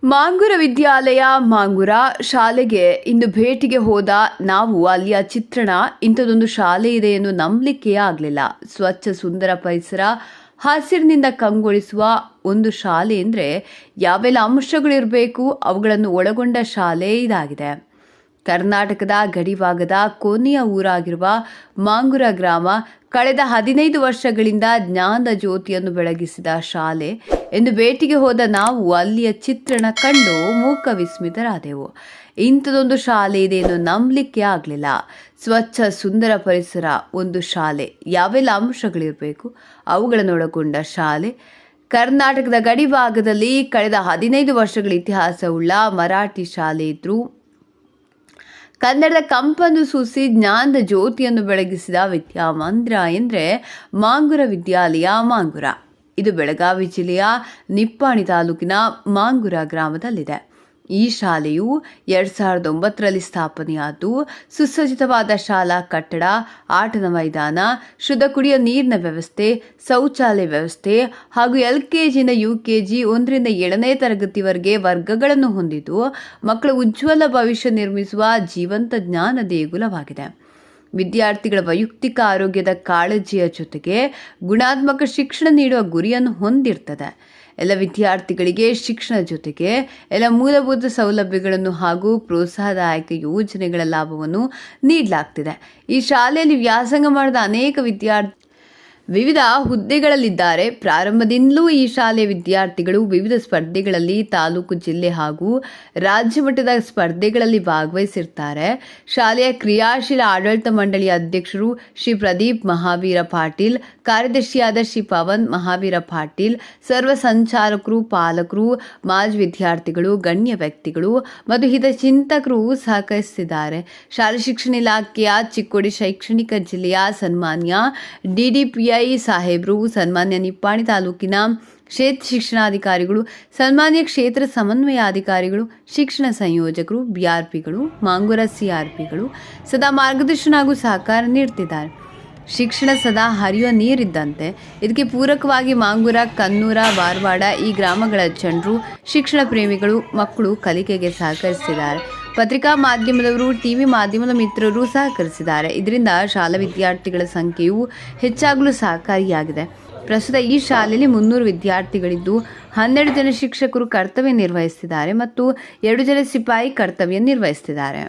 ಮಾಂಗುರ ವಿದ್ಯಾಲಯ ಮಾಂಗುರ ಶಾಲೆಗೆ ಇಂದು ಭೇಟಿಗೆ ಹೋದ ನಾವು ಅಲ್ಲಿಯ ಚಿತ್ರಣ ಇಂಥದೊಂದು ಶಾಲೆ ಇದೆ ಎಂದು ನಂಬಲಿಕ್ಕೆ ಆಗಲಿಲ್ಲ. ಸ್ವಚ್ಛ ಸುಂದರ ಪರಿಸರ, ಹಸಿರಿನಿಂದ ಕಂಗೊಳಿಸುವ ಒಂದು ಶಾಲೆ ಅಂದರೆ ಯಾವೆಲ್ಲ ಅಂಶಗಳಿರಬೇಕು ಅವುಗಳನ್ನು ಒಳಗೊಂಡ ಶಾಲೆ ಇದಾಗಿದೆ. ಕರ್ನಾಟಕದ ಗಡಿಭಾಗದ ಕೊನೆಯ ಊರಾಗಿರುವ ಮಾಂಗುರ ಗ್ರಾಮ ಕಳೆದ 15 ವರ್ಷಗಳಿಂದ ಜ್ಞಾನದ ಜ್ಯೋತಿಯನ್ನು ಬೆಳಗಿಸಿದ ಶಾಲೆ. ಎಂದು ಭೇಟಿಗೆ ಹೋದ ನಾವು ಅಲ್ಲಿಯ ಚಿತ್ರಣ ಕಂಡು ಮೂಕ ವಿಸ್ಮಿತರಾದೆವು. ಇಂಥದೊಂದು ಶಾಲೆ ಇದೆ ಎಂದು ನಂಬಲಿಕ್ಕೆ ಆಗಲಿಲ್ಲ. ಸ್ವಚ್ಛ ಸುಂದರ ಪರಿಸರ, ಒಂದು ಶಾಲೆ, ಯಾವೆಲ್ಲ ಅಂಶಗಳಿರಬೇಕು ಅವುಗಳನ್ನು ಒಳಗೊಂಡ ಶಾಲೆ. ಕರ್ನಾಟಕದ ಗಡಿಭಾಗದಲ್ಲಿ ಕಳೆದ 15 ವರ್ಷಗಳ ಇತಿಹಾಸವುಳ್ಳ ಮರಾಠಿ ಶಾಲೆ ಇದ್ರೂ ಕನ್ನಡದ ಕಂಪನ್ನು ಸೂಸಿ ಜ್ಞಾನದ ಜ್ಯೋತಿಯನ್ನು ಬೆಳಗಿಸಿದ ವಿದ್ಯಾಮಂದಿರ ಎಂದರೆ ಮಾಂಗುರ ವಿದ್ಯಾಲಯ ಮಾಂಗುರ. ಇದು ಬೆಳಗಾವಿ ಜಿಲ್ಲೆಯ ನಿಪ್ಪಾಣಿ ತಾಲೂಕಿನ ಮಾಂಗುರ ಗ್ರಾಮದಲ್ಲಿದೆ. ಈ ಶಾಲೆಯು 2009ರಲ್ಲಿ ಸ್ಥಾಪನೆಯಾದ್ದು. ಸುಸಜ್ಜಿತವಾದ ಶಾಲಾ ಕಟ್ಟಡ, ಆಟದ ಮೈದಾನ, ಶುದ್ಧ ಕುಡಿಯುವ ನೀರಿನ ವ್ಯವಸ್ಥೆ, ಶೌಚಾಲಯ ವ್ಯವಸ್ಥೆ ಹಾಗೂ LKGಯಿಂದ UKG 1ರಿಂದ 7ನೇ ತರಗತಿವರೆಗೆ ವರ್ಗಗಳನ್ನು ಹೊಂದಿದ್ದು ಮಕ್ಕಳ ಉಜ್ವಲ ಭವಿಷ್ಯ ನಿರ್ಮಿಸುವ ಜೀವಂತ ಜ್ಞಾನ ದೇಗುಲವಾಗಿದೆ. ವಿದ್ಯಾರ್ಥಿಗಳ ವೈಯಕ್ತಿಕ ಆರೋಗ್ಯದ ಕಾಳಜಿಯ ಜೊತೆಗೆ ಗುಣಾತ್ಮಕ ಶಿಕ್ಷಣ ನೀಡುವ ಗುರಿಯನ್ನು ಹೊಂದಿರ್ತದೆ. ಎಲ್ಲ ವಿದ್ಯಾರ್ಥಿಗಳಿಗೆ ಶಿಕ್ಷಣ ಜೊತೆಗೆ ಎಲ್ಲ ಮೂಲಭೂತ ಸೌಲಭ್ಯಗಳನ್ನು ಹಾಗೂ ಪ್ರೋತ್ಸಾಹದಾಯಕ ಯೋಜನೆಗಳ ಲಾಭವನ್ನು ನೀಡಲಾಗ್ತಿದೆ. ಈ ಶಾಲೆಯಲ್ಲಿ ವ್ಯಾಸಂಗ ಮಾಡಿದ ಅನೇಕ ವಿದ್ಯಾರ್ಥಿ ವಿವಿಧ ಹುದ್ದೆಗಳಲ್ಲಿದ್ದಾರೆ. ಪ್ರಾರಂಭದಿಂದಲೂ ಈ ಶಾಲೆಯ ವಿದ್ಯಾರ್ಥಿಗಳು ವಿವಿಧ ಸ್ಪರ್ಧೆಗಳಲ್ಲಿ ತಾಲೂಕು, ಜಿಲ್ಲೆ ಹಾಗೂ ರಾಜ್ಯ ಮಟ್ಟದ ಸ್ಪರ್ಧೆಗಳಲ್ಲಿ ಭಾಗವಹಿಸಿರ್ತಾರೆ. ಶಾಲೆಯ ಕ್ರಿಯಾಶೀಲ ಆಡಳಿತ ಮಂಡಳಿಯ ಅಧ್ಯಕ್ಷರು ಶ್ರೀ ಪ್ರದೀಪ್ ಮಹಾವೀರ ಪಾಟೀಲ್, ಕಾರ್ಯದರ್ಶಿಯಾದ ಶ್ರೀ ಪವನ್ ಮಹಾವೀರ ಪಾಟೀಲ್, ಸರ್ವ ಸಂಚಾಲಕರು, ಪಾಲಕರು, ಮಾಜಿ ವಿದ್ಯಾರ್ಥಿಗಳು, ಗಣ್ಯ ವ್ಯಕ್ತಿಗಳು ಮತ್ತು ಹಿತಚಿಂತಕರು ಸಹಕರಿಸಿದ್ದಾರೆ. ಶಾಲಾ ಶಿಕ್ಷಣ ಇಲಾಖೆಯ ಚಿಕ್ಕೋಡಿ ಶೈಕ್ಷಣಿಕ ಜಿಲ್ಲೆಯ ಸನ್ಮಾನ್ಯ DDPI ಸಾಹೇಬರು, ಸನ್ಮಾನ್ಯ ನಿಪ್ಪಾಣಿ ತಾಲೂಕಿನ ಕ್ಷೇತ್ರ ಶಿಕ್ಷಣಾಧಿಕಾರಿಗಳು, ಸನ್ಮಾನ್ಯ ಕ್ಷೇತ್ರ ಸಮನ್ವಯಾಧಿಕಾರಿಗಳು, ಶಿಕ್ಷಣ ಸಂಯೋಜಕರು, BRPಗಳು, ಮಾಂಗುರ CRPಗಳು ಸದಾ ಮಾರ್ಗದರ್ಶನ ಹಾಗೂ ಸಹಕಾರ ನೀಡುತ್ತಿದ್ದಾರೆ. ಶಿಕ್ಷಣ ಸದಾ ಹರಿಯುವ ನೀರಿದ್ದಂತೆ ಇದಕ್ಕೆ ಪೂರಕವಾಗಿ ಮಾಂಗುರ, ಕನ್ನೂರ, ವಾರವಾಡ ಈ ಗ್ರಾಮಗಳ ಜನರು, ಶಿಕ್ಷಣ ಪ್ರೇಮಿಗಳು, ಮಕ್ಕಳು ಕಲಿಕೆಗೆ ಸಹಕರಿಸಿದ್ದಾರೆ. ಪತ್ರಿಕಾ ಮಾಧ್ಯಮದವರು, TV ಮಾಧ್ಯಮದ ಮಿತ್ರರು ಸಹಕರಿಸಿದ್ದಾರೆ. ಇದರಿಂದ ಶಾಲಾ ವಿದ್ಯಾರ್ಥಿಗಳ ಸಂಖ್ಯೆಯು ಹೆಚ್ಚಾಗಲು ಸಹಕಾರಿಯಾಗಿದೆ. ಪ್ರಸ್ತುತ ಈ ಶಾಲೆಯಲ್ಲಿ 300 ವಿದ್ಯಾರ್ಥಿಗಳಿದ್ದು 12 ಜನ ಶಿಕ್ಷಕರು ಕರ್ತವ್ಯ ನಿರ್ವಹಿಸುತ್ತಿದ್ದಾರೆ ಮತ್ತು 2 ಜನ ಸಿಪಾಯಿ ಕರ್ತವ್ಯ ನಿರ್ವಹಿಸುತ್ತಿದ್ದಾರೆ.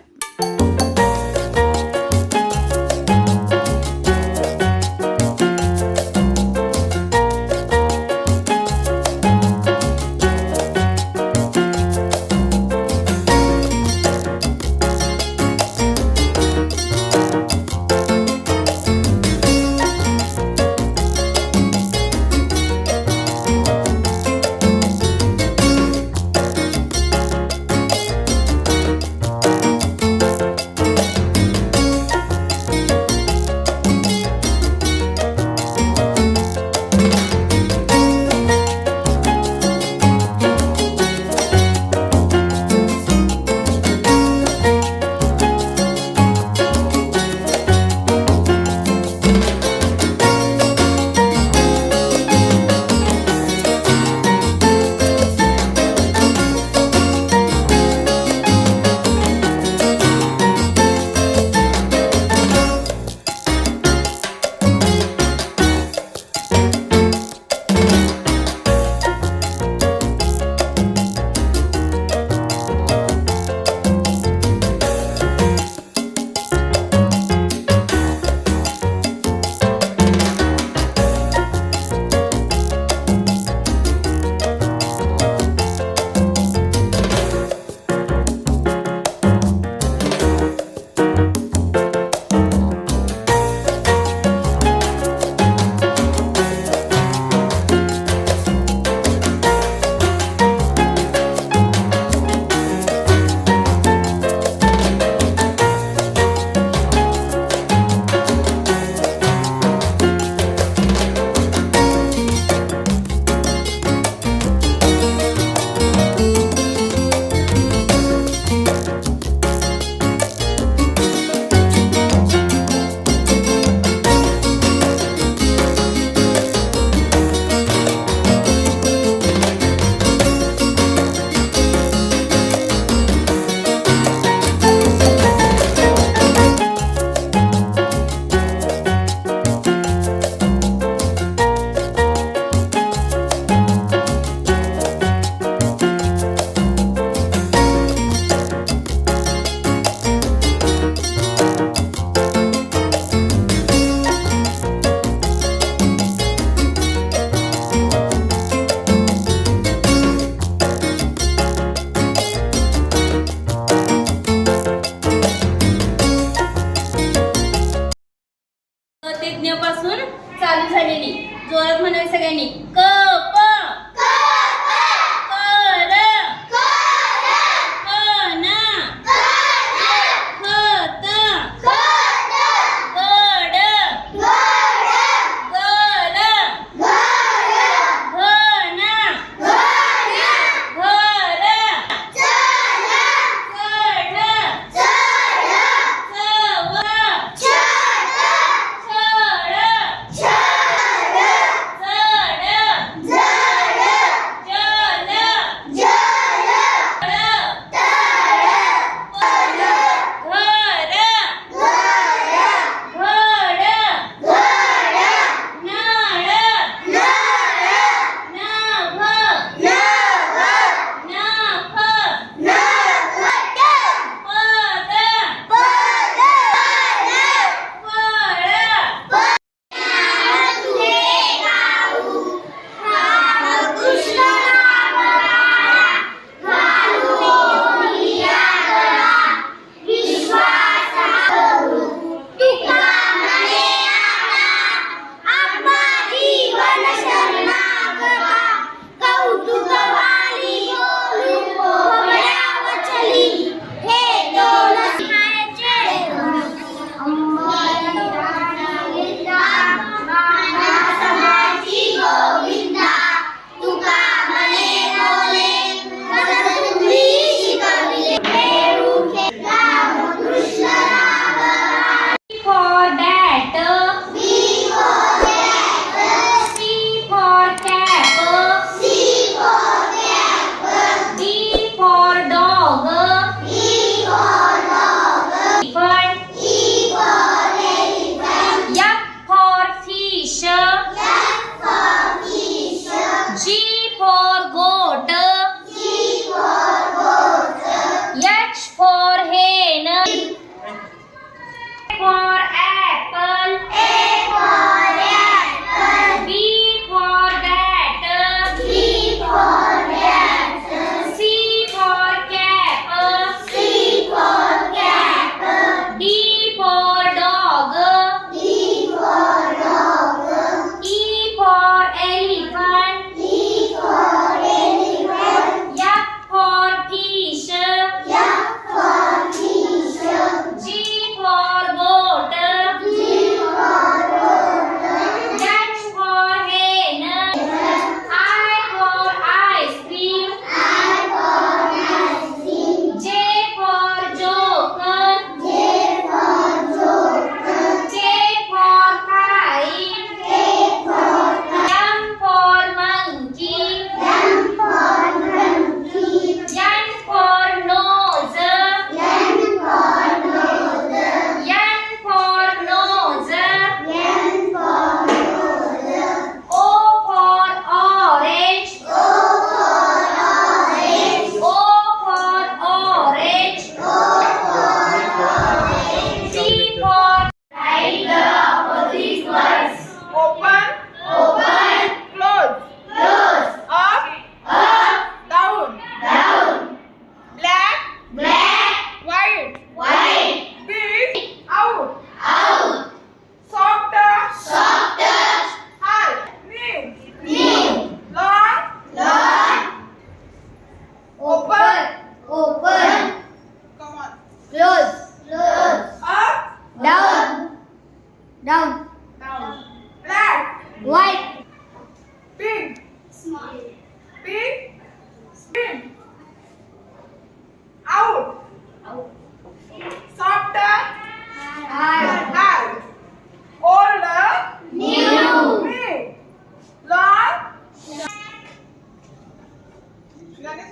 आणि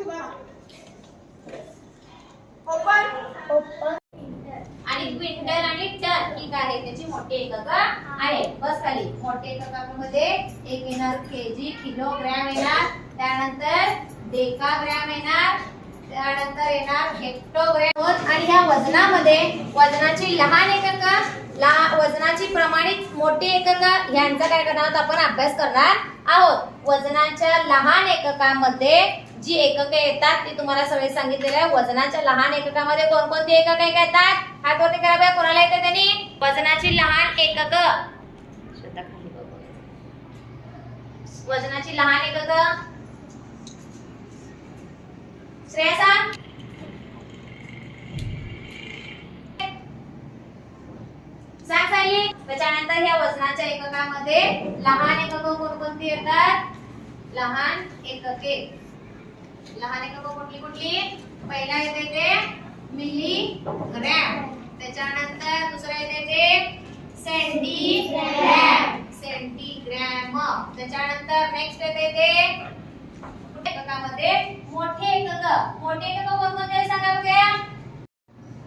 क्विंटल आणि टन ठीक आहे, त्याची मोठी एकक आहे. बस खाली. मोठे एककामध्ये एक येणार केजी, किलोग्रॅम येणार, त्यानंतर डेकाग्रॅम येणार, त्यानंतर येणार हेक्टोग्रॅम. आणि ह्या वजनामध्ये वजनाची लहान एकक, वजनाची प्रमाणित मोठी एकक ह्यांचा काय करणार आहोत आपण अभ्यास करणार आहोत. वजनाच्या लहान एककामध्ये जी एकके येतात ती तुम्हाला सगळे सांगितलेलं आहे. वजनाच्या लहान एककामध्ये कोणकोणती एकके येतात? हात वरती करा बघा, कोणाला येते त्यांनी. वजनाची लहान एकक, वजनाची लहान एकक श्रेया सांग. सांग सायली. त्याच्यानंतर ह्या वजनाच्या एककामध्ये लहान एकक कोणकोणती येतात? लहान एकके, लहान एकक कुठली कुठली? पहिला येते ते मिलीग्रॅम, त्याच्यानंतर दुसरा येते ते सेंटीग्रॅम, सेंटीग्रॅम, त्याच्यानंतर नेक्स्ट येते ते एककामध्ये मोठे एकक. मोठे एकक कोणकोणते सांगा बघूया.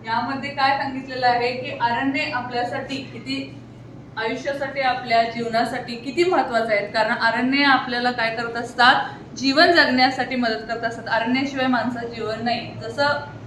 यामध्ये काय सांगितलेलं आहे की अरण्य आपल्यासाठी किती, आयुष्यासाठी, आपल्या जीवनासाठी किती महत्वाचे आहेत. कारण अरण्य आपल्याला काय करत असतात, जीवन जगण्यासाठी मदत करत असतात. अरण्याशिवाय माणसाचं जीवन नाही. जसं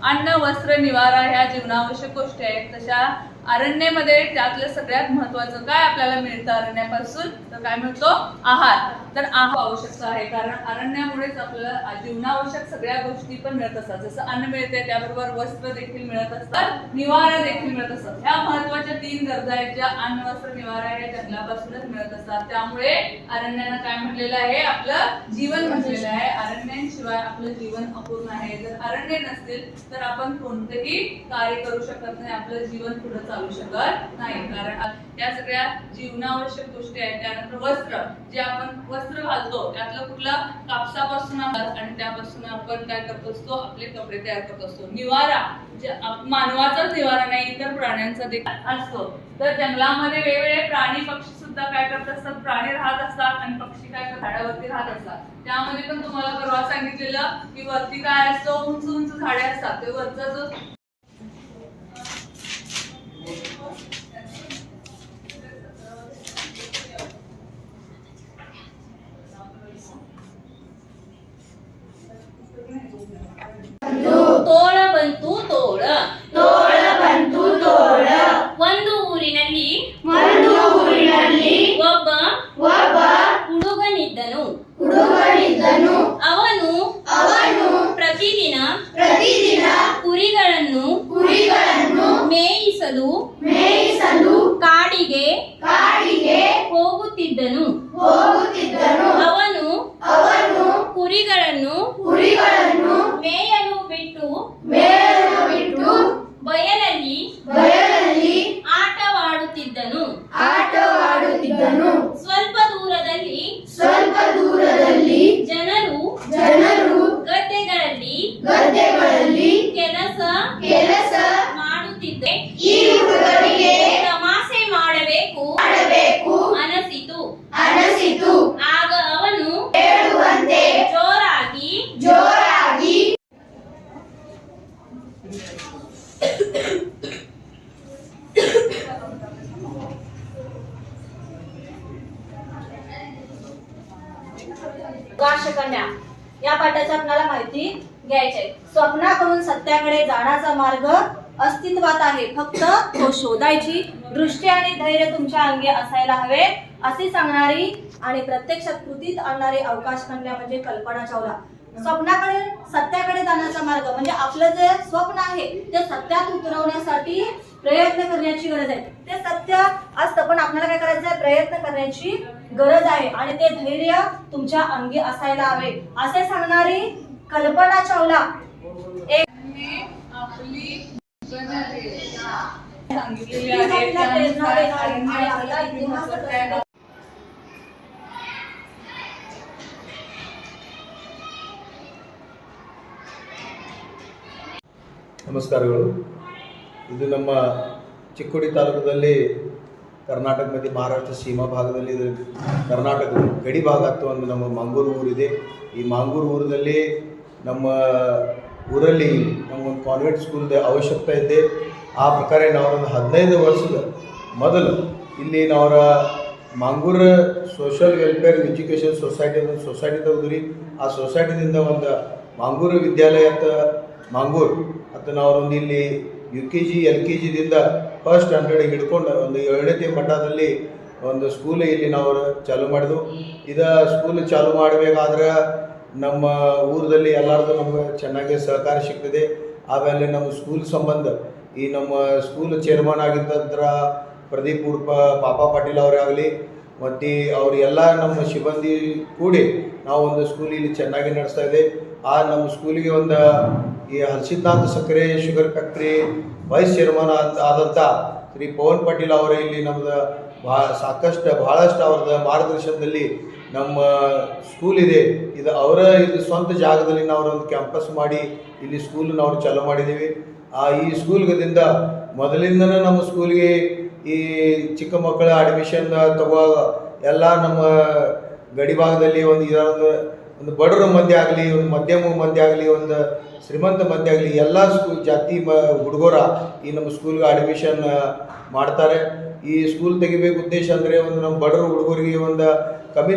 अन्न, वस्त्र, निवारा ह्या जीवनावश्यक गोष्टी आहेत, तशा अरण्यामध्ये त्यातलं सगळ्यात महत्वाचं काय आपल्याला मिळतं अरण्यापासून, तर काय मिळतो? आहार. तर आहार आवश्यकता आहे, कारण अरण्यामुळेच आपल्याला जीवनावश्यक सगळ्या गोष्टी पण मिळत असतात. जसं अन्न मिळते त्याबरोबर वस्त्र देखील मिळत असतात, निवारा देखील मिळत असतात. ह्या महत्वाच्या 3 गरजा आहेत ज्या अन्न, वस्त्र, निवारा हे जंगलापासूनच मिळत असतात. त्यामुळे अरण्यानं काय म्हटलेलं आहे, आपलं जीवन म्हटलेलं आहे. अरण्यांशिवाय आपलं जीवन अपूर्ण आहे. जर अरण्य नसतील तर आपण कोणतेही कार्य करू शकत नाही, आपलं जीवन पुढे चालू शकत नाही. कारण या सगळ्या जीवनावश्यक गोष्टी आहेत. त्यानंतर वस्त्र, जे आपण वस्त्र घालतो त्यातलं कुठलं, कापसापासून आणि त्यापासून आपण काय करत असतो, आपले कपडे तयार करत असतो. निवारा, जे मानवाचाच निवारा नाही, इतर प्राण्यांचा देखील असतो. तर जंगलामध्ये वेगवेगळे प्राणी, पक्षी सुद्धा काय करत असतात, प्राणी राहत असतात आणि पक्षी काय करतात, झाडावरती राहत असतात. त्यामध्ये पण तुम्हाला परवा सांगितलेलं की वरती काय असतो, उंच उंच झाडे असतात. ते वरचा जो ತೋಳ ಬಂತು ತೋಳ, ತೋಳ ಬಂತು ತೋಳ, ಒಂದು ಊರಿನಲ್ಲಿ ಒಬ್ಬ ಹುಡುಗನಿದ್ದನು. ಅವನು ಪ್ರತಿದಿನ ಕುರಿಗಳನ್ನು ಮೇಯಿಸಲು ಕಾಡಿಗೆ ಹೋಗುತ್ತಿದ್ದನು. ಅವನು ಕುರಿಗಳನ್ನು ಮೇಯಲು ಬಿಟ್ಟು ಬಯಲಲ್ಲಿ ಆಟವಾಡುತ್ತಿದ್ದನು. ಸ್ವಲ್ಪ ದೂರದಲ್ಲಿ ಜನರು ಗದ್ದೆಗಳಲ್ಲಿ ಕೆಲಸ ಮಾಡುತ್ತಿದ್ದೆ. ಈ ಹುಡುಗನಿಗೆ ತಮಾಷೆ ಮಾಡಬೇಕು ಅನಿಸಿತು. ಆಗ ಅವನು ಹೇಳುವಂತೆ ಜೋರಾಗಿ कन्या या पाठाची आपल्याला माहिती घ्यायची आहे. स्वप्नाकडून सत्याकडे जाण्याचा मार्ग अस्तित्वात आहे, फक्त तो शोधायची दृष्टी आणि धैर्य तुमच्या अंगी असायला हवे, असे सांगणारी आणि प्रत्यक्षात कृतीत आणणारी अवकाश कन्या म्हणजे कल्पना चावला. स्वप्नाकडे सत्याकडे जाण्याचा मार्ग म्हणजे आपलं जे स्वप्न आहे ते सत्यात उतरवण्यासाठी प्रयत्न करण्याची गरज आहे. ते सत्य असतं पण आपल्याला काय करायचं आहे, प्रयत्न करण्याची गरज आहे आणि ते धैर्य तुमच्या अंगी असायला हवे, असे सांगणारी कल्पना चावला एक आपली सांगितलेली आहे. ನಮಸ್ಕಾರಗಳು. ಇದು ನಮ್ಮ ಚಿಕ್ಕೋಡಿ ತಾಲೂಕದಲ್ಲಿ ಕರ್ನಾಟಕ ಮತ್ತು ಮಹಾರಾಷ್ಟ್ರ ಸೀಮಾ ಭಾಗದಲ್ಲಿ ಇದು ಕರ್ನಾಟಕದ ಗಡಿ ಭಾಗ ಅಥವಾ ಒಂದು ನಮ್ಮ ಮಾಂಗೂರು ಊರಿದೆ. ಈ ಮಾಂಗೂರು ಊರಿನಲ್ಲಿ ನಮ್ಮ ಊರಲ್ಲಿ ನಮಗೊಂದು ಕಾನ್ವೆಂಟ್ ಸ್ಕೂಲ್ದ ಅವಶ್ಯಕತೆ ಇದೆ. ಆ ಪ್ರಕಾರ ನಾವು ಒಂದು 15 ವರ್ಷದ ಮೊದಲು ಇಲ್ಲಿ ನಾವರ ಮಾಂಗೂರು ಸೋಷಲ್ ವೆಲ್ಫೇರ್ ಎಜುಕೇಷನ್ ಸೊಸೈಟಿ ತೆಗೆದ್ರಿ. ಆ ಸೊಸೈಟಿದಿಂದ ಒಂದು ಮಾಂಗೂರು ವಿದ್ಯಾಲಯ ಅಂತ ಮಾಂಗೂರು ಅಂತ ನಾವೊಂದು ಇಲ್ಲಿ UKG LKGದಿಂದ ಫಸ್ಟ್ ಸ್ಟ್ಯಾಂಡರ್ಡ್ ಹಿಡ್ಕೊಂಡು ಒಂದು 7ನೇ ಮಟ್ಟದಲ್ಲಿ ಒಂದು ಸ್ಕೂಲ್ ಇಲ್ಲಿ ನಾವು ಚಾಲೂ ಮಾಡಿದ್ವು. ಸ್ಕೂಲ್ ಚಾಲೂ ಮಾಡಬೇಕಾದ್ರೆ ನಮ್ಮ ಊರಲ್ಲಿ ಎಲ್ಲರದು ನಮ್ಗೆ ಚೆನ್ನಾಗಿ ಸಹಕಾರ ಸಿಗ್ತದೆ. ಆಮೇಲೆ ನಮ್ಮ ಸ್ಕೂಲ್ ಸಂಬಂಧ ಈ ನಮ್ಮ ಸ್ಕೂಲ್ ಚೇರ್ಮನ್ ಆಗಿದ್ದಂಥ ಪ್ರದೀಪ್ ಉರ್ಪ ಪಾಪ ಪಾಟೀಲ್ ಅವರೇ ಆಗಲಿ ಮತ್ತು ಅವರು ಎಲ್ಲ ನಮ್ಮ ಸಿಬ್ಬಂದಿ ಕೂಡಿ ನಾವು ಒಂದು ಸ್ಕೂಲ್ ಇಲ್ಲಿ ಚೆನ್ನಾಗಿ ನಡೆಸ್ತಾ ಇದೆ. ಆ ನಮ್ಮ ಸ್ಕೂಲಿಗೆ ಒಂದು ಈ ಹರ್ಷಿದ್ನಾಥ್ ಸಕ್ಕರೆ ಶುಗರ್ ಫ್ಯಾಕ್ಟ್ರಿ ವೈಸ್ ಚೇರ್ಮನ್ ಆದಂಥ ಶ್ರೀ ಪವನ್ ಪಾಟೀಲ್ ಅವರೇ ಇಲ್ಲಿ ನಮ್ಮದು ಭಾಳಷ್ಟು ಅವ್ರದ್ದು ಮಾರ್ಗದರ್ಶನದಲ್ಲಿ ನಮ್ಮ ಸ್ಕೂಲ್ ಇದೆ. ಇದು ಸ್ವಂತ ಜಾಗದಲ್ಲಿ ನಾವು ಒಂದು ಕ್ಯಾಂಪಸ್ ಮಾಡಿ ಇಲ್ಲಿ ಸ್ಕೂಲ್ ನಾವು ಚಾಲೂ ಮಾಡಿದ್ದೀವಿ. ಈ ಸ್ಕೂಲ್ಗದಿಂದ ಮೊದಲಿಂದನೇ ನಮ್ಮ ಸ್ಕೂಲ್ಗೆ ಈ ಚಿಕ್ಕ ಮಕ್ಕಳ ಅಡ್ಮಿಷನ್ ತಗೋವಾಗ ಎಲ್ಲ ನಮ್ಮ ಗಡಿ ಭಾಗದಲ್ಲಿ ಒಂದು ಬಡವರ ಮಂದಿ ಆಗಲಿ, ಒಂದು ಮಧ್ಯಮ ಮಂದಿ ಆಗಲಿ, ಒಂದು ಶ್ರೀಮಂತ ಮಂದಿ ಆಗಲಿ ಎಲ್ಲ ಜಾತಿ ಹುಡುಗರ ಈ ನಮ್ಮ ಸ್ಕೂಲ್ಗೆ ಅಡ್ಮಿಷನ್ ಮಾಡ್ತಾರೆ. ಈ ಸ್ಕೂಲ್ ತೆಗಿಬೇಕು ಉದ್ದೇಶ ಅಂದರೆ ಒಂದು ನಮ್ಮ ಬಡವರ ಹುಡುಗರಿಗೆ ಒಂದು ಕಮ್ಮಿ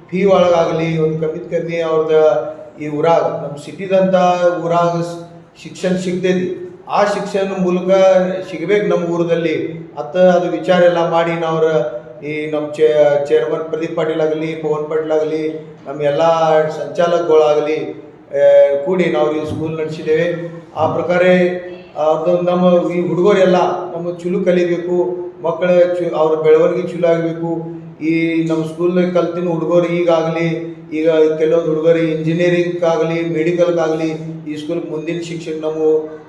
ಫೀ ಒಳಗಾಗಲಿ, ಒಂದು ಕಮ್ಮಿ ಅವ್ರದ್ದು ಈ ಊರಾಗ ನಮ್ಮ ಸಿಟಿದಂಥ ಊರಾಗ ಶಿಕ್ಷಣ ಸಿಗ್ತೈತಿ. ಆ ಶಿಕ್ಷಣ ಮೂಲಕ ಸಿಗಬೇಕು ನಮ್ಮ ಊರಲ್ಲಿ ಅದು ವಿಚಾರ ಎಲ್ಲ ಮಾಡಿ ನಾವ್ರ ಈ ನಮ್ಮ ಚೇರ್ಮನ್ ಪ್ರದೀಪ್ ಪಾಟೀಲ್ ಆಗಲಿ, ಪವನ್ ಪಾಟೀಲ್ ಆಗಲಿ, ನಮ್ಮ ಎಲ್ಲ ಸಂಚಾಲಕಗಳಾಗಲಿ ಕೂಡಿ ನಾವು ಈ ಸ್ಕೂಲ್ ನಡೆಸಿದ್ದೇವೆ. ಆ ಪ್ರಕಾರ ನಮ್ಮ ಈ ಹುಡುಗರೆಲ್ಲ ನಮ್ಮ ಚುಲು ಕಲಿಬೇಕು, ಮಕ್ಕಳ ಅವ್ರ ಬೆಳವಣಿಗೆ ಚುಲು ಆಗಬೇಕು. ಈ ನಮ್ಮ ಸ್ಕೂಲ್ನಾಗ ಕಲ್ತಿನ ಹುಡುಗರು ಈಗ ಕೆಲವೊಂದು ಹುಡುಗರು ಇಂಜಿನಿಯರಿಂಗ್ಗಾಗಲಿ, ಮೆಡಿಕಲ್ಗಾಗಲಿ ಈ ಸ್ಕೂಲ್ ಮುಂದಿನ ಶಿಕ್ಷಣ ನಾವು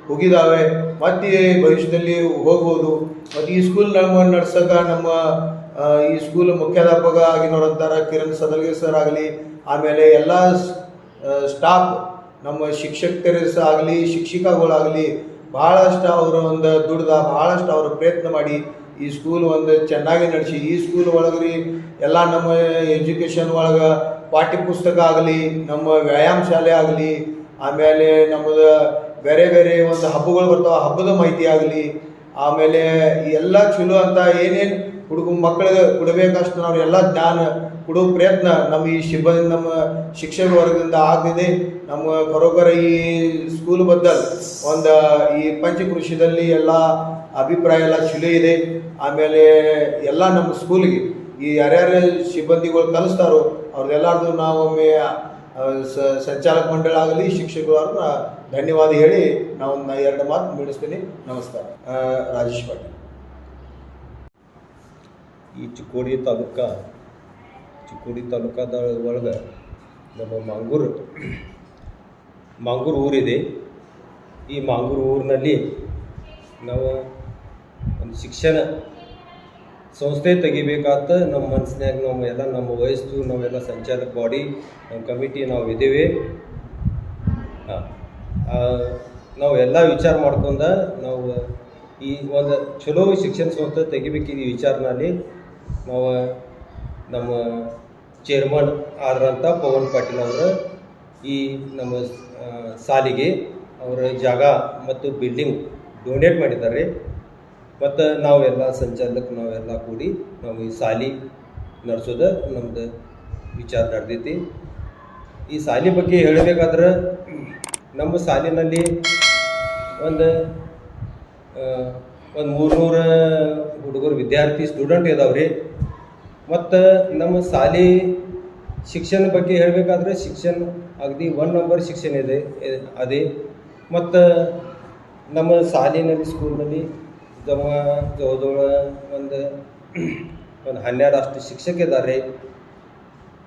ಹೋಗಿದ್ದಾವೆ, ಮತ್ತು ಭವಿಷ್ಯದಲ್ಲಿ ಹೋಗ್ಬೋದು. ಮತ್ತು ಈ ಸ್ಕೂಲ್ ನಮ್ಮ ನಡ್ಸೋಕೆ ನಮ್ಮ ಈ ಸ್ಕೂಲ್ ಮುಖ್ಯಾಧ್ಯಾಪಕ ಆಗಿನವ್ರಂತಾರ ಕಿರಣ್ ಸದಲ್ಗೆ ಸರ್ ಆಗಲಿ, ಆಮೇಲೆ ಎಲ್ಲ ಸ್ಟಾಫ್ ನಮ್ಮ ಶಿಕ್ಷಕರು ಆಗಲಿ, ಶಿಕ್ಷಿಕಾಗಳಾಗಲಿ ಭಾಳಷ್ಟು ಅವರು ಒಂದು ಭಾಳಷ್ಟು ಅವರು ಪ್ರಯತ್ನ ಮಾಡಿ ಈ ಸ್ಕೂಲ್ ಒಂದು ಚೆನ್ನಾಗಿ ನಡೆಸಿ ಈ ಸ್ಕೂಲ್ ಒಳಗ್ರಿ ಎಲ್ಲ ನಮ್ಮ ಎಜುಕೇಷನ್ ಒಳಗೆ ಪಾಠ್ಯ ಪುಸ್ತಕ ಆಗಲಿ, ನಮ್ಮ ವ್ಯಾಯಾಮ ಶಾಲೆ ಆಗಲಿ, ಆಮೇಲೆ ನಮ್ಮದು ಬೇರೆ ಒಂದು ಹಬ್ಬಗಳು ಬರ್ತಾವೆ ಹಬ್ಬದ ಮಾಹಿತಿ ಆಗಲಿ, ಆಮೇಲೆ ಎಲ್ಲ ಚಲೋ ಅಂತ ಏನೇನು ಮಕ್ಕಳಿಗೆ ಕೊಡಬೇಕಷ್ಟು ನಾವು ಎಲ್ಲ ಜ್ಞಾನ ಕೊಡೋ ಪ್ರಯತ್ನ ನಮ್ಮ ಈ ಸಿಬ್ಬಂದಿ ನಮ್ಮ ಶಿಕ್ಷಕ ವರ್ಗದಿಂದ ಆಗಿದೆ. ನಮ್ಮ ಬರೋಬ್ಬರ ಈ ಸ್ಕೂಲ್ ಬದ್ದಲ್ ಈ ಪಂಚಕೃಷಿದಲ್ಲಿ ಎಲ್ಲ ಅಭಿಪ್ರಾಯ ಎಲ್ಲ ಚಲೋ ಇದೆ. ಆಮೇಲೆ ಎಲ್ಲ ನಮ್ಮ ಸ್ಕೂಲ್ಗೆ ಈ ಯಾರ್ಯಾರು ಸಿಬ್ಬಂದಿಗಳು ಕಲಿಸ್ತಾರೋ ಅವ್ರದ್ದೆಲ್ಲರದು ನಾವೊಮ್ಮೆ ಸಂಚಾಲಕ ಮಂಡಳ ಆಗಲಿ ಶಿಕ್ಷಕರನ್ನ ಧನ್ಯವಾದ ಹೇಳಿ ನಾವು 2 ಮಾತು ಮುಗಿಸ್ತೀನಿ. ನಮಸ್ಕಾರ. ರಾಜೇಶ್ ಪಾಟೀಲ್. ಈ ಚಿಕ್ಕೋಡಿ ತಾಲೂಕಾದ ಒಳಗೆ ನಮ್ಮ ಮಾಂಗೂರು ಊರಿದೆ. ಈ ಮಾಂಗೂರು ಊರಿನಲ್ಲಿ ನಾವು ಒಂದು ಶಿಕ್ಷಣ ಸಂಸ್ಥೆ ತೆಗಿಬೇಕಾದ ನಮ್ಮ ಮನಸ್ಸಿನಾಗ ನಮ್ಮ ವಯಸ್ಸು ನಾವೆಲ್ಲ ಸಂಚಾಲಕ ಬಾಡಿ ನಮ್ಮ ಕಮಿಟಿ ನಾವು ಇದ್ದೇವೆ. ನಾವೆಲ್ಲ ವಿಚಾರ ಮಾಡ್ಕೊಂಡು ನಾವು ಈ ಒಂದು ಚಲೋ ಶಿಕ್ಷಣ ಸಂಸ್ಥೆ ತೆಗಿಬೇಕಿದ್ದ ವಿಚಾರನಲ್ಲಿ ನಾವು ನಮ್ಮ ಚೇರ್ಮನ್ ಆದ್ರಂಥ ಪವನ್ ಪಾಟೀಲ್ ಅವರು ಈ ನಮ್ಮ ಸಾಲಿಗೆ ಅವರ ಜಾಗ ಮತ್ತು ಬಿಲ್ಡಿಂಗ್ ಡೊನೇಟ್ ಮಾಡಿದ್ದಾರೆ. ಮತ್ತು ನಾವೆಲ್ಲ ನಾವೆಲ್ಲ ಕೂಡಿ ನಾವು ಈ ಸಾಲಿ ನಡೆಸೋದು ನಮ್ಮದು ವಿಚಾರ ನಡೆದೈತಿ. ಈ ಸಾಲಿ ಬಗ್ಗೆ ಹೇಳಬೇಕಾದ್ರೆ ನಮ್ಮ ಸಾಲಿನಲ್ಲಿ ಒಂದು 300 ಹುಡುಗರು ಸ್ಟೂಡೆಂಟ್ ಇದಾವ್ರಿ. ಮತ್ತು ನಮ್ಮ ಸಾಲಿ ಶಿಕ್ಷಣ ಬಗ್ಗೆ ಹೇಳಬೇಕಾದ್ರೆ ಶಿಕ್ಷಣ ಅಗದಿ 1 ನಂಬರ್ ಶಿಕ್ಷಣ ಇದೆ ಅದೇ. ಮತ್ತು ನಮ್ಮ ಸಾಲಿನಲ್ಲಿ ಸ್ಕೂಲ್ನಲ್ಲಿ ಒಂದು 12 ಅಷ್ಟು ಶಿಕ್ಷಕಿದ್ದಾರೆ.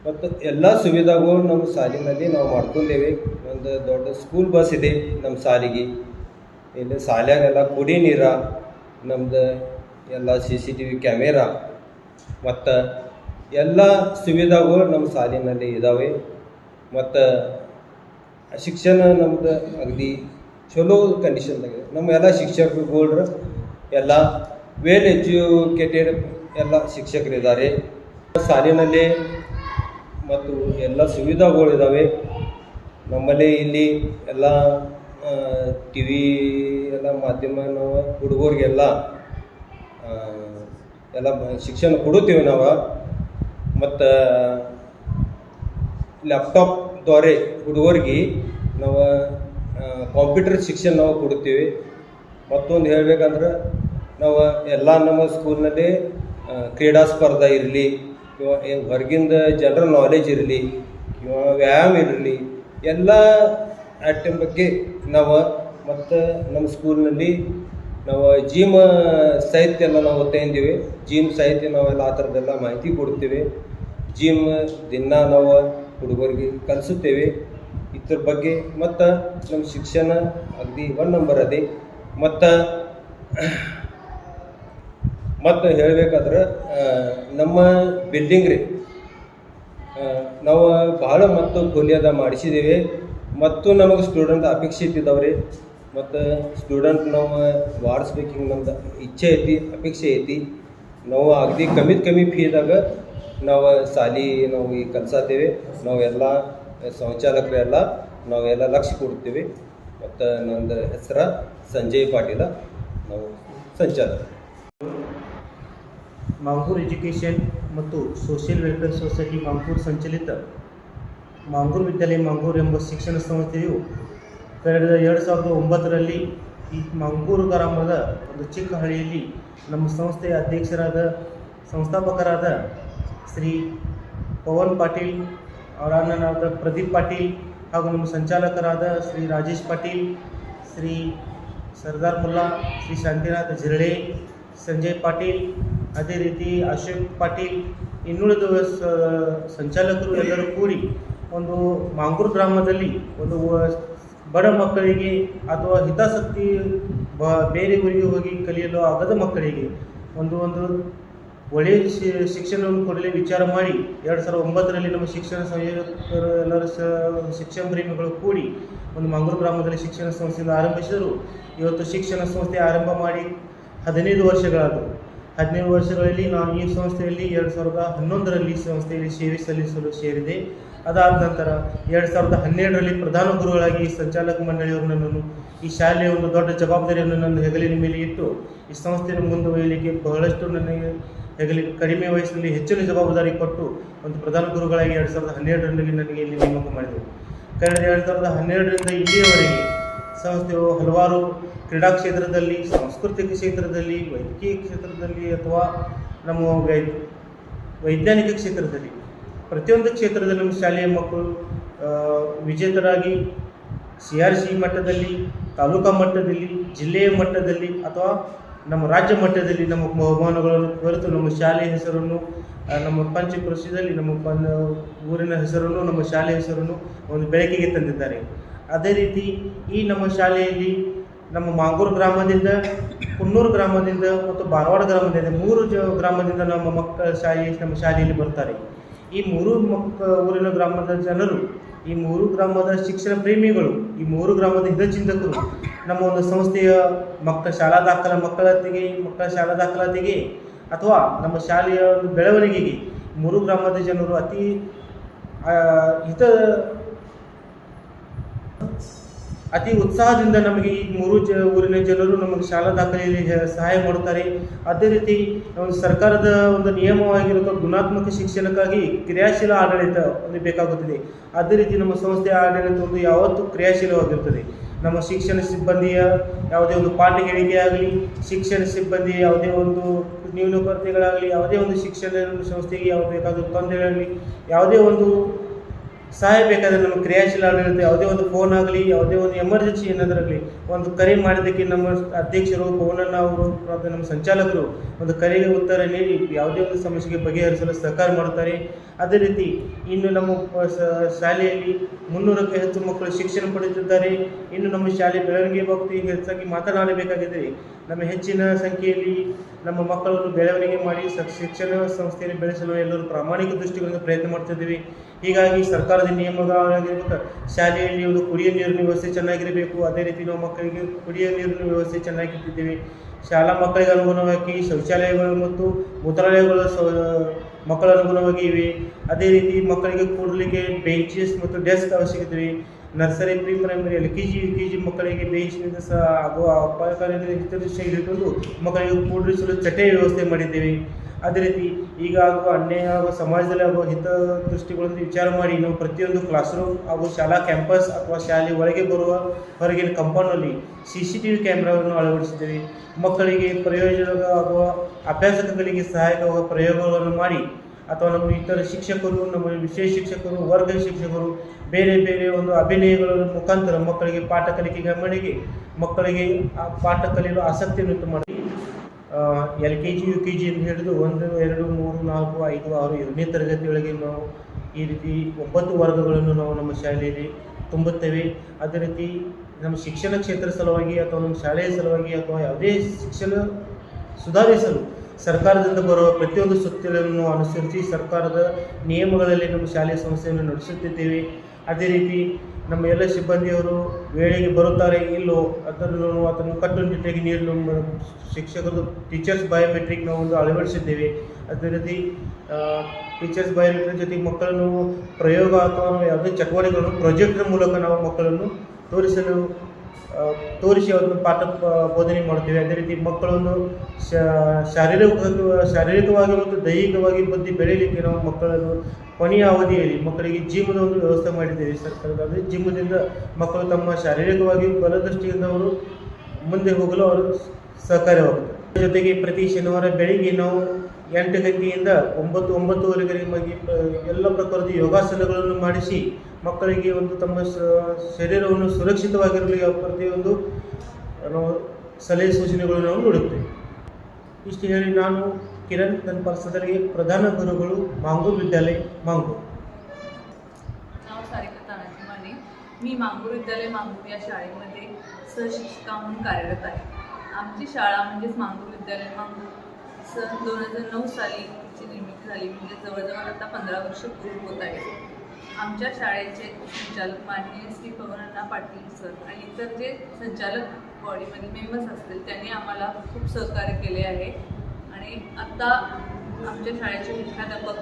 ಮತ್ತು ಎಲ್ಲ ಸುವಿಧಾಗಳು ನಮ್ಮ ಸಾಲಿನಲ್ಲಿ ನಾವು ಮಾಡ್ಕೊಂಡೇವೆ. ಒಂದು ದೊಡ್ಡ ಸ್ಕೂಲ್ ಬಸ್ ಇದೆ ನಮ್ಮ ಸಾಲಿಗೆ. ಇಲ್ಲಿ ಶಾಲ್ಯಾಗೆಲ್ಲ ಕುಡಿ ನೀರ, ನಮ್ಮದು ಎಲ್ಲ CCTV ಕ್ಯಾಮೆರಾ ಮತ್ತು ಎಲ್ಲ ಸುವಿಧಾಗಳು ನಮ್ಮ ಸಾಲಿನಲ್ಲಿ ಇದ್ದಾವೆ. ಮತ್ತು ಶಿಕ್ಷಣ ನಮ್ಮದು ಅಗದಿ ಚಲೋ ಕಂಡೀಷನ್ದಾಗಿದೆ. ನಮ್ಮ ಎಲ್ಲ ಶಿಕ್ಷಕರುಗಳು ಎಲ್ಲ ವೆಲ್ ಎಜುಕೇಟೆಡ್ ಎಲ್ಲ ಶಿಕ್ಷಕರಿದ್ದಾರೆ ಸಾಲಿನಲ್ಲಿ. ಮತ್ತು ಎಲ್ಲ ಸುವಿಧಾಗಳಿದ್ದಾವೆ. ನಮ್ಮಲ್ಲಿ ಇಲ್ಲಿ ಎಲ್ಲ ಟಿ ವಿ ಎಲ್ಲ ಮಾಧ್ಯಮ ನಾವು ಹುಡುಗರಿಗೆಲ್ಲ ಎಲ್ಲ ಶಿಕ್ಷಣ ಕೊಡುತ್ತೇವೆ ನಾವು. ಮತ್ತು ಲ್ಯಾಪ್ಟಾಪ್ದ್ವಾರೆ ಹುಡುಗರಿಗೆ ನಾವು ಕಂಪ್ಯೂಟರ್ ಶಿಕ್ಷಣ ನಾವು ಕೊಡುತ್ತೇವೆ. ಮತ್ತೊಂದು ಹೇಳಬೇಕಂದ್ರೆ ನಾವು ಎಲ್ಲ ನಮ್ಮ ಸ್ಕೂಲ್ನಲ್ಲಿ ಕ್ರೀಡಾ ಸ್ಪರ್ಧೆ ಇರಲಿ, ಹೊರಗಿಂದ ಜನರಲ್ ನಾಲೆಜ್ ಇರಲಿ, ವ್ಯಾಯಾಮ ಇರಲಿ, ಎಲ್ಲ ಆ್ಯಕ್ಟಿವ್ ಬಗ್ಗೆ ನಾವು. ಮತ್ತು ನಮ್ಮ ಸ್ಕೂಲ್ನಲ್ಲಿ ನಾವು ಜಿಮ್ ಸಾಹಿತ್ಯ ಎಲ್ಲ ನಾವು ತಂದೀವಿ. ಜಿಮ್ ಸಾಹಿತ್ಯ ನಾವೆಲ್ಲ ಆ ಥರದ್ದೆಲ್ಲ ಮಾಹಿತಿ ಕೊಡ್ತೇವೆ. ಜಿಮ್ ದಿನ ನಾವು ಹುಡುಗರಿಗೆ ಕಲಿಸುತ್ತೇವೆ ಇದ್ರ ಬಗ್ಗೆ. ಮತ್ತು ನಮ್ಮ ಶಿಕ್ಷಣ ಅಗದಿ 1 ನಂಬರ್ ಅದೇ. ಮತ್ತು ಹೇಳಬೇಕಾದ್ರೆ ನಮ್ಮ ಬಿಲ್ಡಿಂಗ್ ರೀ ನಾವು ಭಾಳ ಮತ್ತು ಕೊಲಿಯದ ಮಾಡಿಸಿದ್ದೇವೆ. ಮತ್ತು ನಮಗೆ ಸ್ಟೂಡೆಂಟ್ ಅಪೇಕ್ಷಿತ ಇದ್ದಾವೆ. ಮತ್ತು ಸ್ಟೂಡೆಂಟ್ ನಾವು ವಾಡಿಸ್ಬೇಕು ಹಿಂಗೆ ನಮ್ದು ಇಚ್ಛೆ ಐತಿ, ಅಪೇಕ್ಷೆ ಐತಿ. ನಾವು ಅಗದಿ ಕಮ್ಮಿ ಫೀದಾಗ ನಾವು ಶಾಲೆ ನಾವು ಈಗ ಕಲಿಸತ್ತೇವೆ. ನಾವೆಲ್ಲ ಶೌಚಾಲಕರೆಲ್ಲ ನಾವೆಲ್ಲ ಲಕ್ಷ್ಯ ಕೊಡ್ತೀವಿ. ಮತ್ತು ನಂದು ಹೆಸರು ಸಂಜಯ್ ಪಾಟೀಲ, ನಾವು ಸಂಚಾಲಕ. ಮಾಂಗೂರ್ ಎಜುಕೇಷನ್ ಮತ್ತು ಸೋಷಿಯಲ್ ವೆಲ್ಫೇರ್ ಸೊಸೈಟಿ ಮಾಂಗೂರ್ ಸಂಚಲಿತ ಮಾಂಗೂರ್ ವಿದ್ಯಾಲಯ ಮಾಂಗೂರ್ ಎಂಬ ಶಿಕ್ಷಣ ಸಂಸ್ಥೆಯು ಕಳೆದ 2009ರಲ್ಲಿ ಈ ಮಾಂಗೂರು ಗ್ರಾಮದ ಒಂದು ಚಿಕ್ಕ ಹಳ್ಳಿಯಲ್ಲಿ ನಮ್ಮ ಸಂಸ್ಥೆಯ ಅಧ್ಯಕ್ಷರಾದ ಸಂಸ್ಥಾಪಕರಾದ ಶ್ರೀ ಪವನ್ ಪಾಟೀಲ್, ಅವರ ಅಣ್ಣನಾದ ಪ್ರದೀಪ್ ಪಾಟೀಲ್ ಹಾಗೂ ನಮ್ಮ ಸಂಚಾಲಕರಾದ ಶ್ರೀ ರಾಜೇಶ್ ಪಾಟೀಲ್, ಶ್ರೀ ಸರ್ದಾರ್ ಮುಲ್ಲಾ, ಶ್ರೀ ಶಾಂತಿನಾಥ್ ಜಿರಳೆ, ಸಂಜಯ್ ಪಾಟೀಲ್, ಅದೇ ರೀತಿ ಅಶೋಕ್ ಪಾಟೀಲ್, ಇನ್ನುಳಿದ ಸಂಚಾಲಕರು ಎಲ್ಲರೂ ಕೂಡಿ ಒಂದು ಮಾಂಗೂರು ಗ್ರಾಮದಲ್ಲಿ ಒಂದು ಬಡ ಮಕ್ಕಳಿಗೆ ಅಥವಾ ಹಿತಾಸಕ್ತಿ ಬೇರೆ ಊರಿಗೆ ಹೋಗಿ ಕಲಿಯಲು ಆಗದ ಮಕ್ಕಳಿಗೆ ಒಂದು ಒಳ್ಳೆಯ ಶಿಕ್ಷಣವನ್ನು ಕೊಡಲಿ ವಿಚಾರ ಮಾಡಿ 2009ರಲ್ಲಿ ನಮ್ಮ ಶಿಕ್ಷಣ ಸಂಯೋಜಕರು ಎಲ್ಲರೂ ಶಿಕ್ಷಣ ಪ್ರೇಮಿಗಳು ಕೂಡಿ ಒಂದು ಮಾಂಗೂರು ಗ್ರಾಮದಲ್ಲಿ ಶಿಕ್ಷಣ ಸಂಸ್ಥೆಯನ್ನು ಆರಂಭಿಸಿದರು. ಇವತ್ತು ಶಿಕ್ಷಣ ಸಂಸ್ಥೆ ಆರಂಭ ಮಾಡಿ 15 ವರ್ಷಗಳಾದವು. 15 ವರ್ಷಗಳಲ್ಲಿ ನಾನು ಈ ಸಂಸ್ಥೆಯಲ್ಲಿ 2011ರಲ್ಲಿ ಸಂಸ್ಥೆಯಲ್ಲಿ ಸೇವೆ ಸಲ್ಲಿಸಲು ಸೇರಿದೆ. ಅದಾದ ನಂತರ 2012ರಲ್ಲಿ ಪ್ರಧಾನ ಗುರುಗಳಾಗಿ ಈ ಸಂಚಾಲಕ ಮಂಡಳಿಯವರು ನನ್ನನ್ನು ಈ ಶಾಲೆಯ ಒಂದು ದೊಡ್ಡ ಜವಾಬ್ದಾರಿಯನ್ನು ನನ್ನ ಹೆಗಲಿನ ಮೇಲೆ ಇಟ್ಟು ಈ ಸಂಸ್ಥೆಯನ್ನು ಮುಂದುವರಿಯಲಿಕ್ಕೆ ಬಹಳಷ್ಟು ನನಗೆ ಹೆಗಲಿಗೆ ಕಡಿಮೆ ವಯಸ್ಸಿನಲ್ಲಿ ಹೆಚ್ಚಿನ ಜವಾಬ್ದಾರಿ ಕೊಟ್ಟು ಒಂದು ಪ್ರಧಾನ ಗುರುಗಳಾಗಿ 2012ರಲ್ಲಿ ನನಗೆ ಇಲ್ಲಿ ನೇಮಕ ಮಾಡಿದರು. ಕಳೆದ 2012ರಿಂದ ಇಲ್ಲಿಯವರೆಗೆ ಸಂಸ್ಥೆಯು ಹಲವಾರು ಕ್ರೀಡಾ ಕ್ಷೇತ್ರದಲ್ಲಿ, ಸಾಂಸ್ಕೃತಿಕ ಕ್ಷೇತ್ರದಲ್ಲಿ, ವೈದ್ಯಕೀಯ ಕ್ಷೇತ್ರದಲ್ಲಿ ಅಥವಾ ನಮ್ಮ ವೈಜ್ಞಾನಿಕ ಕ್ಷೇತ್ರದಲ್ಲಿ ಪ್ರತಿಯೊಂದು ಕ್ಷೇತ್ರದಲ್ಲಿ ನಮ್ಮ ಶಾಲೆಯ ಮಕ್ಕಳು ವಿಜೇತರಾಗಿ CRC ಮಟ್ಟದಲ್ಲಿ, ತಾಲೂಕಾ ಮಟ್ಟದಲ್ಲಿ, ಜಿಲ್ಲೆಯ ಮಟ್ಟದಲ್ಲಿ ಅಥವಾ ನಮ್ಮ ರಾಜ್ಯ ಮಟ್ಟದಲ್ಲಿ ನಮ್ಮ ಬಹುಮಾನಗಳನ್ನು ಹೊರತು ನಮ್ಮ ಶಾಲೆಯ ಹೆಸರನ್ನು, ನಮ್ಮ ಪಂಚಕೃಷಿಯಲ್ಲಿ ನಮ್ಮ ಊರಿನ ಹೆಸರನ್ನು, ನಮ್ಮ ಶಾಲೆಯ ಹೆಸರನ್ನು ಒಂದು ಬೆಳಕಿಗೆ ತಂದಿದ್ದಾರೆ. ಅದೇ ರೀತಿ ಈ ನಮ್ಮ ಶಾಲೆಯಲ್ಲಿ ನಮ್ಮ ಮಾಂಗೂರು ಗ್ರಾಮದಿಂದ, ಕುನ್ನೂರು ಗ್ರಾಮದಿಂದ ಮತ್ತು ಬಾರವಾಡ ಗ್ರಾಮದಿಂದ 3 ಗ್ರಾಮದಿಂದ ನಮ್ಮ ಶಾಲೆಯಲ್ಲಿ ಬರ್ತಾರೆ. ಈ 3 ಊರಿನ ಗ್ರಾಮದ ಜನರು, ಈ 3 ಗ್ರಾಮದ ಶಿಕ್ಷಣ ಪ್ರೇಮಿಗಳು, ಈ 3 ಗ್ರಾಮದ ಹಿತಚಿಂತಕರು ನಮ್ಮ ಒಂದು ಸಂಸ್ಥೆಯ ಮಕ್ಕಳ ಶಾಲಾ ದಾಖಲಾತಿಗೆ ಅಥವಾ ನಮ್ಮ ಶಾಲೆಯ ಒಂದು ಬೆಳವಣಿಗೆಗೆ 3 ಗ್ರಾಮದ ಜನರು ಅತಿ ಉತ್ಸಾಹದಿಂದ ನಮಗೆ ಈ 3 ಊರಿನ ಜನರು ನಮಗೆ ಶಾಲಾ ದಾಖಲೆಯಲ್ಲಿ ಸಹಾಯ ಮಾಡುತ್ತಾರೆ. ಅದೇ ರೀತಿ ಒಂದು ಸರ್ಕಾರದ ಒಂದು ನಿಯಮವಾಗಿರುವ ಗುಣಾತ್ಮಕ ಶಿಕ್ಷಣಕ್ಕಾಗಿ ಕ್ರಿಯಾಶೀಲ ಆಡಳಿತ ಒಂದು ಬೇಕಾಗುತ್ತದೆ. ಅದೇ ರೀತಿ ನಮ್ಮ ಸಂಸ್ಥೆಯ ಆಡಳಿತ ಒಂದು ಯಾವತ್ತೂ ಕ್ರಿಯಾಶೀಲವಾಗಿರುತ್ತದೆ. ನಮ್ಮ ಶಿಕ್ಷಣ ಸಿಬ್ಬಂದಿಯ ಯಾವುದೇ ಒಂದು ಪಾಠ ಹೇಳಿಕೆ ಆಗಲಿ, ಶಿಕ್ಷಣ ಸಿಬ್ಬಂದಿಯ ಯಾವುದೇ ಒಂದು ನ್ಯೂನಕೊರತೆಗಳಾಗಲಿ, ಯಾವುದೇ ಒಂದು ಶಿಕ್ಷಣ ಸಂಸ್ಥೆಗೆ ಯಾವ ಬೇಕಾದ ತೊಂದರೆಗಳಾಗಲಿ, ಯಾವುದೇ ಒಂದು ಸಹಾಯ ಬೇಕಾದರೆ ನಮ್ಮ ಕ್ರಿಯಾಶೀಲ ಆಡಳಿತ ಯಾವುದೇ ಒಂದು ಫೋನ್ ಆಗಲಿ, ಯಾವುದೇ ಒಂದು ಎಮರ್ಜೆನ್ಸಿ ಏನಾದರಾಗಲಿ ಒಂದು ಕರೆ ಮಾಡಿದ್ದಕ್ಕೆ ನಮ್ಮ ಅಧ್ಯಕ್ಷರು ಪವನಣ್ಣ ಅವರು ಮತ್ತು ನಮ್ಮ ಸಂಚಾಲಕರು ಒಂದು ಕರೆಗೆ ಉತ್ತರ ನೀಡಿ ಯಾವುದೇ ಒಂದು ಸಮಸ್ಯೆಗೆ ಬಗೆಹರಿಸಲು ಸಹಕಾರ ಮಾಡುತ್ತಾರೆ. ಅದೇ ರೀತಿ ಇನ್ನು ನಮ್ಮ ಶಾಲೆಯಲ್ಲಿ 300ಕ್ಕೂ ಹೆಚ್ಚು ಮಕ್ಕಳು ಶಿಕ್ಷಣ ಪಡೆಯುತ್ತಿದ್ದಾರೆ. ಇನ್ನು ನಮ್ಮ ಶಾಲೆ ಬೆಳವಣಿಗೆ ಬಗ್ಗೆ ಹೆಚ್ಚಾಗಿ ಮಾತನಾಡಬೇಕಾಗಿದೆ. ನಮ್ಮ ಹೆಚ್ಚಿನ ಸಂಖ್ಯೆಯಲ್ಲಿ ನಮ್ಮ ಮಕ್ಕಳನ್ನು ಬೆಳವಣಿಗೆ ಮಾಡಿ ಶಿಕ್ಷಣ ಸಂಸ್ಥೆಯಲ್ಲಿ ಬೆಳೆಸಲು ಎಲ್ಲರೂ ಪ್ರಾಮಾಣಿಕ ದೃಷ್ಟಿಗಳಿಂದ ಪ್ರಯತ್ನ ಮಾಡ್ತಿದ್ದೀವಿ. ಹೀಗಾಗಿ ಸರ್ಕಾರದ ನಿಯಮಗಳಾಗಿರ್ಬೇಕು, ಶಾಲೆಯಲ್ಲಿ ಒಂದು ಕುಡಿಯುವ ನೀರಿನ ವ್ಯವಸ್ಥೆ ಚೆನ್ನಾಗಿರಬೇಕು. ಅದೇ ರೀತಿ ನಾವು ಮಕ್ಕಳಿಗೆ ಕುಡಿಯುವ ನೀರಿನ ವ್ಯವಸ್ಥೆ ಚೆನ್ನಾಗಿಟ್ಟಿದ್ದೇವೆ. ಶಾಲಾ ಮಕ್ಕಳಿಗೆ ಅನುಗುಣವಾಗಿ ಶೌಚಾಲಯಗಳು ಮತ್ತು ಮೂತ್ರಾಲಯಗಳು ಮಕ್ಕಳ ಅನುಗುಣವಾಗಿ ಇವೆ. ಅದೇ ರೀತಿ ಮಕ್ಕಳಿಗೆ ಕೂಡಲಿಕ್ಕೆ ಬೆಂಚಸ್ ಮತ್ತು ಡೆಸ್ಕ್ ಅವಶ್ಯಕತೆ ಇವೆ. Nursery pre primary LKG UKG ಮಕ್ಕಳಿಗೆ ಬೇಯಿಸಿದ ಸಹ ಹಾಗೂ ಅಪಾಯಕಾರಿ ಇತರ ಇಟ್ಟುಕೊಂಡು ಮಕ್ಕಳಿಗೆ ಕೂಡಿಸಲು ಚಟೆ ವ್ಯವಸ್ಥೆ ಮಾಡಿದ್ದೇವೆ. ಅದೇ ರೀತಿ ಈಗ ಆಗುವ ಅನ್ಯಾಯ ಹಾಗೂ ಸಮಾಜದಲ್ಲಿ ಆಗುವ ಹಿತದೃಷ್ಟಿಗಳನ್ನು ವಿಚಾರ ಮಾಡಿ ನಾವು ಪ್ರತಿಯೊಂದು ಕ್ಲಾಸ್ ರೂಮ್ ಹಾಗೂ ಶಾಲಾ ಕ್ಯಾಂಪಸ್ ಅಥವಾ ಶಾಲೆ ಒಳಗೆ ಬರುವ ಹೊರಗಿನ ಕಂಪೌಂಡ್ನಲ್ಲಿ CCTV ಕ್ಯಾಮ್ರಾವನ್ನು ಅಳವಡಿಸಿದ್ದೇವೆ. ಮಕ್ಕಳಿಗೆ ಪ್ರಯೋಜನವಾಗುವ ಅಭ್ಯಾಸಕಗಳಿಗೆ ಸಹಾಯಕವಾಗುವ ಪ್ರಯೋಗಗಳನ್ನು ಮಾಡಿ ಅಥವಾ ನಮ್ಮ ಇತರ ಶಿಕ್ಷಕರು, ನಮ್ಮ ವಿಶೇಷ ಶಿಕ್ಷಕರು, ವರ್ಗ ಶಿಕ್ಷಕರು ಬೇರೆ ಬೇರೆ ಒಂದು ಅಭಿನಯಗಳ ಮುಖಾಂತರ ಮಕ್ಕಳಿಗೆ ಪಾಠ ಕಲಿಕೆಗೆ ಗಮನಿಗೆ ಮಕ್ಕಳಿಗೆ ಆ ಪಾಠ ಕಲಿಯಲು ಆಸಕ್ತಿಯನ್ನು ಮಾಡಿ LKG UKG ಅಂತ ಹಿಡಿದು 1, 2, 3, 4, 5, 6, 7ನೇ ತರಗತಿಯೊಳಗೆ ನಾವು ಈ ರೀತಿ 9 ವರ್ಗಗಳನ್ನು ನಾವು ನಮ್ಮ ಶಾಲೆಯಲ್ಲಿ ತುಂಬುತ್ತೇವೆ. ಅದೇ ರೀತಿ ನಮ್ಮ ಶಿಕ್ಷಣ ಕ್ಷೇತ್ರ ಸಲುವಾಗಿ ಅಥವಾ ನಮ್ಮ ಶಾಲೆಯ ಸಲುವಾಗಿ ಅಥವಾ ಯಾವುದೇ ಶಿಕ್ಷಣ ಸುಧಾರಿಸಲು ಸರ್ಕಾರದಿಂದ ಬರುವ ಪ್ರತಿಯೊಂದು ಸುತ್ತೋಲೆಯನ್ನು ಅನುಸರಿಸಿ ಸರ್ಕಾರದ ನಿಯಮಗಳಲ್ಲಿ ನಮ್ಮ ಶಾಲೆಯ ಸಂಸ್ಥೆಯನ್ನು ನಡೆಸುತ್ತಿದ್ದೇವೆ. ಅದೇ ರೀತಿ ನಮ್ಮ ಎಲ್ಲ ಸಿಬ್ಬಂದಿಯವರು ವೇಳೆಗೆ ಬರುತ್ತಾರೆ ಇಲ್ಲೋ ಅದನ್ನು ಕಟ್ಟುನಿಟ್ಟಾಗಿ ನೀಡಲು ಶಿಕ್ಷಕರು ಟೀಚರ್ಸ್ ಬಯೋಮೆಟ್ರಿಕ್ ನಾವು ಒಂದು ಅಳವಡಿಸಿದ್ದೇವೆ. ಅದೇ ರೀತಿ ಟೀಚರ್ಸ್ ಬಯೋಮೆಟ್ರಿಕ್ ಜೊತೆಗೆ ಮಕ್ಕಳನ್ನು ಪ್ರಯೋಗ ಅಥವಾ ಯಾವುದೇ ಚಟುವಟಿಕೆಗಳನ್ನು ಪ್ರಾಜೆಕ್ಟರ್ ಮೂಲಕ ನಾವು ಮಕ್ಕಳನ್ನು ತೋರಿಸಿ ಅವರನ್ನು ಪಾಠ ಬೋಧನೆ ಮಾಡ್ತೇವೆ. ಅದೇ ರೀತಿ ಮಕ್ಕಳನ್ನು ಶಾರೀರಿಕವಾಗಿ ಮತ್ತು ದೈಹಿಕವಾಗಿ ಬುದ್ಧಿ ಬೆಳೆಯಲಿಕ್ಕೆ ನಾವು ಮಕ್ಕಳನ್ನು ಕೊನೆಯ ಅವಧಿಯಲ್ಲಿ ಮಕ್ಕಳಿಗೆ ಜಿಮ್ದ ಒಂದು ವ್ಯವಸ್ಥೆ ಮಾಡಿದ್ದೇವೆ ಸರ್ಕಾರದ. ಅದೇ ಜಿಮ್ದಿಂದ ಮಕ್ಕಳು ತಮ್ಮ ಶಾರೀರಿಕವಾಗಿ ಬಲದೃಷ್ಟಿಯಿಂದ ಅವರು ಮುಂದೆ ಹೋಗಲು ಅವರು ಸಹಕಾರಿಯಾಗುತ್ತದೆ. ಜೊತೆಗೆ ಪ್ರತಿ ಶನಿವಾರ ಬೆಳಿಗ್ಗೆ ನಾವು 8 ಗಂಟೆಯಿಂದ 9:30ವರೆಗೆ ಎಲ್ಲ ಪ್ರಕಾರದ ಯೋಗಾಸನಗಳನ್ನು ಮಾಡಿಸಿ ಮಕ್ಕಳಿಗೆ ಒಂದು ತಮ್ಮ ಶರೀರವನ್ನು ಸುರಕ್ಷಿತವಾಗಿರಲು ಯಾವ ಪ್ರತಿಯೊಂದು ನಾವು ಸಲಹೆ ಸೂಚನೆಗಳನ್ನು ನಾವು ನೀಡುತ್ತೇವೆ. ಇಷ್ಟು ಹೇಳಿ ನಾನು ಕಿರಣ್ ಗಣಪಾಲ್ಸದರಿಗೆ प्रधान गुरुಗಳು मांगूर विद्यालय मांगूर. नाव सारिका तानाजी माने. मी मांगूर विद्यालय मांगूर या शाळेमध्ये सहशिक्षिका म्हणून कार्यरत आहे. आमची शाळा म्हणजेच मांगूर विद्यालय मांगूर सन 2009 साली तिची निर्मिती झाली. म्हणजे जवळजवळ आता 15 वर्ष पूर्ण होत आहे. आमच्या शाळेचे संचालक माननीय श्री पवनअण्णा पाटील सर आणि इतर जे संचालक बॉडीमधील मेंबर्स असतील त्यांनी आम्हाला खूप सहकार्य केले आहे. आणि आता आमच्या शाळेचे मुख्याध्यापक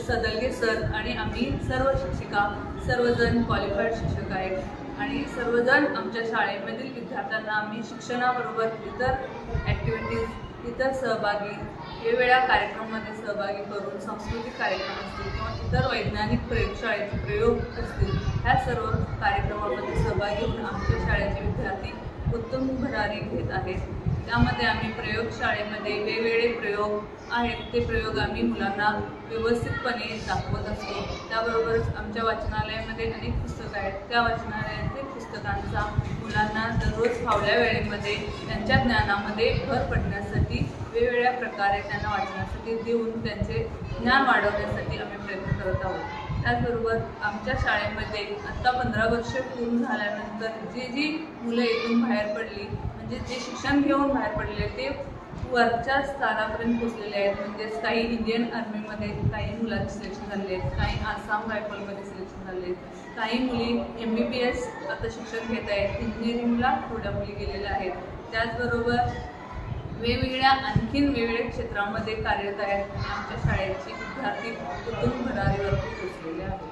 सदलगे सर आणि आम्ही सर्व शिक्षिका सर्वजण क्वालिफाईड शिक्षक आहेत. आणि सर्वजण आमच्या शाळेमधील विद्यार्थ्यांना आम्ही शिक्षणाबरोबर इतर ॲक्टिव्हिटीज, इतर सहभागी वेगवेगळ्या कार्यक्रमामध्ये सहभागी करून सांस्कृतिक कार्यक्रम असतील किंवा इतर वैज्ञानिक प्रयोगशाळेचे प्रयोग असतील ह्या सर्व कार्यक्रमामध्ये सहभागी होऊन आमच्या शाळेचे विद्यार्थी उत्तम भरारी घेत आहेत. त्यामध्ये आम्ही प्रयोगशाळेमध्ये वेगवेगळे प्रयोग आहेत ते प्रयोग आम्ही मुलांना व्यवस्थितपणे दाखवत असतो. त्याबरोबरच आमच्या वाचनालयामध्ये अनेक पुस्तकं आहेत. त्या वाचनालयातील पुस्तकांचा मुलांना दररोज फावल्या वेळेमध्ये त्यांच्या ज्ञानामध्ये भर पडण्यासाठी वेगवेगळ्या प्रकारे त्यांना वाचण्यासाठी देऊन त्यांचे ज्ञान वाढवण्यासाठी आम्ही प्रयत्न करत आहोत. त्याचबरोबर आमच्या शाळेमध्ये आत्ता 15 वर्ष पूर्ण झाल्यानंतर जी मुलं इथून बाहेर पडली म्हणजे जे शिक्षण घेऊन बाहेर पडले ते वरच्या स्तरापर्यंत पोचलेले आहेत. म्हणजेच काही इंडियन आर्मीमध्ये काही मुलांचे सिलेक्शन झाले आहेत, काही आसाम रायफलमध्ये सिलेक्शन झाले आहेत, काही मुली MBBS आता शिक्षण घेत आहेत, इंजिनिअरिंगला थोड्या मुली गेलेल्या आहेत. त्याचबरोबर वेगवेगळ्या वेगवेगळ्या क्षेत्रामध्ये कार्यरत आहेत. आमच्या शाळेचे विद्यार्थी उत्तम भरारीवरती पोचलेले आहेत.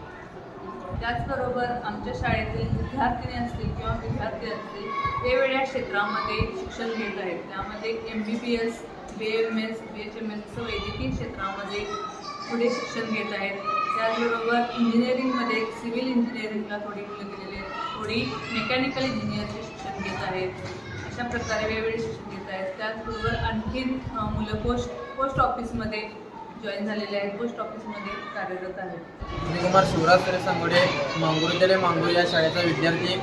त्याचबरोबर आमच्या शाळेतील विद्यार्थिनी असतील किंवा विद्यार्थी असतील वेगवेगळ्या क्षेत्रामध्ये शिक्षण घेत आहेत. त्यामध्ये MBBS, BAMS, BHMS असं वैद्यकीय क्षेत्रामध्ये पुढे शिक्षण घेत आहेत. त्याचबरोबर इंजिनिअरिंगमध्ये सिव्हिल इंजिनिअरिंगला थोडी मुलं गेलेली आहेत, थोडी मेकॅनिकल इंजिनिअरचे शिक्षण घेत आहेत. अशा प्रकारे वेगवेगळे शिक्षण घेत आहेत. त्याचबरोबर आणखीन मुलं पोस्ट ऑफिसमध्ये जॉईन झालेले आहेत, पोस्ट ऑफिसमध्ये कार्यरत आहेत. कुमार शिवराज करे सांगोडे, मांगूर विद्यालय मांगूर या शाळेचा विद्यार्थी.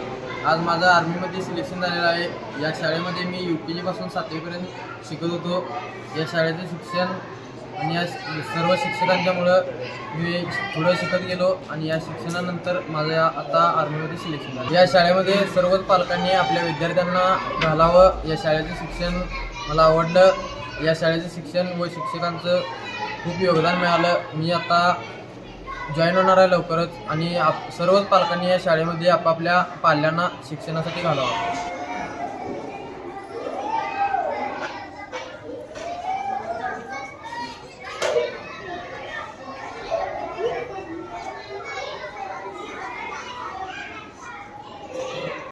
आज माझं आर्मीमध्ये सिलेक्शन झालेलं आहे. या शाळेमध्ये मी UKG पासून 7वीपर्यंत शिकत होतो. या शाळेचं शिक्षण आणि या सर्व शिक्षकांच्यामुळं मी पुढं शिकत गेलो आणि या शिक्षणानंतर माझं आता आर्मीमध्ये सिलेक्शन झालं. या शाळेमध्ये सर्वच पालकांनी आपल्या विद्यार्थ्यांना घालावं. या शाळेचं शिक्षण मला आवडलं. या शाळेचं शिक्षण व शिक्षकांचं खूप योगदान मिळालं. मी आता जॉईन होणार आहे लवकरच आणि सर्वच पालकांनी या शाळेमध्ये आपापल्या पाल्यांना शिक्षणासाठी घालावं.